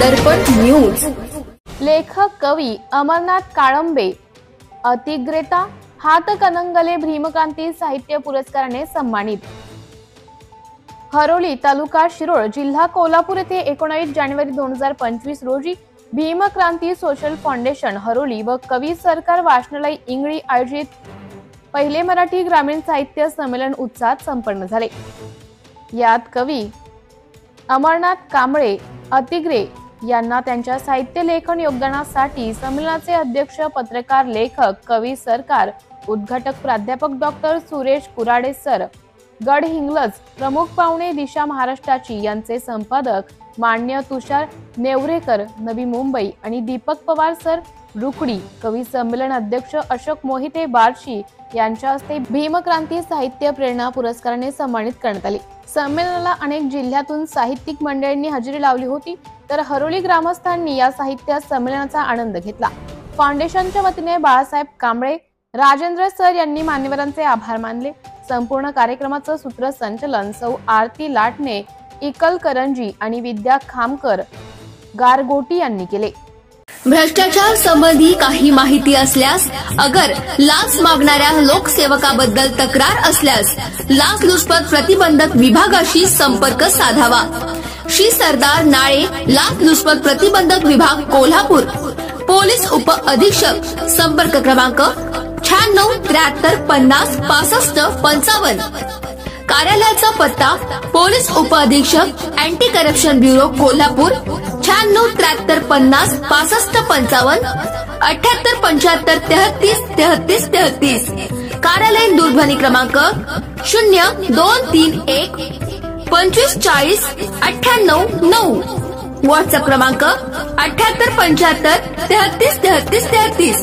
दर्पण news. लेखक कवी अमरनाथ काळंबे अतिग्रेता हातकणंगले भीमक्रांती साहित्य पुरस्काराने सन्मानित। हरोली तालुका शिरोळ जिल्हा कोल्हापूर येथे 19 जानेवारी 2025 रोजी भीमक्रांती सोशल फाउंडेशन हरोली व कवी सरकार वाचनालय इंगळी आयोजित पहिले मराठी ग्रामीण साहित्य संमेलन उत्साहात संपन्न झाले। यात कवी अमरनाथ कांबळे अतिग्रे यांना त्यांच्या साहित्य लेखन योगदानासाठी संमेलनाचे अध्यक्ष पत्रकार लेखक कवी सरकार उद्घाटक प्राध्यापक डॉक्टर सुरेश कुराडे सर गडहिंग्लज प्रमुख पाहुणे दिशा महाराष्ट्राची यांचे संपादक मान्य तुषार नेवरेकर नवी मुंबई आणि दीपक पवार सर रुकडी कवी संमेलन अध्यक्ष अशोक मोहिते बार्शी यांच्या हस्ते भीमक्रांती साहित्य प्रेरणा पुरस्काराने सन्मानित करण्यात आले। संमेलनाला अनेक जिल्ह्यातून साहित्यिक मंडळींनी हजेरी लावली होती, तर हरोली ग्रामस्थांनी या साहित्य संमेलनाचा आनंद घेतला। फाउंडेशनच्या वतीने बाळासाहेब कांबळे राजेंद्र सर यांनी मान्यवरांचे आभार मानले। संपूर्ण कार्यक्रमाचं सूत्रसंचालन सौ आरती लाटणे इकलकरंजी आणि विद्या खामकर गारगोटी यांनी केले। भ्रष्टाचार संबंधी काही माहिती असल्यास अगर लाच मागणाऱ्या लोकसेवकाबद्दल तक्रार असल्यास लाचलुचपत प्रतिबंधक विभागाशी संपर्क साधावा। श्री सरदार नाळे लाचलुचपत प्रतिबंधक विभाग कोल्हापूर पोलीस उप अधीक्षक संपर्क क्रमांक 96 73 50 65 55। कार्यालयाचा पत्ता पोलीस उप अधीक्षक अँटी करप्शन ब्युरो कोल्हापूर 96 73 50 65 55 78 75 33 33 33। कार्यालयीन दूरध्वनी क्रमांक 0231 25 40 98 9। व्हॉट्सअप क्रमांक 78 75 33 33 33।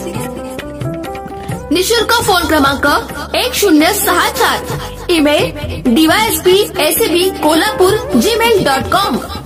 निशुल्क फोन क्रमांक 1064। Email dysp@kolhapur@gmail.com।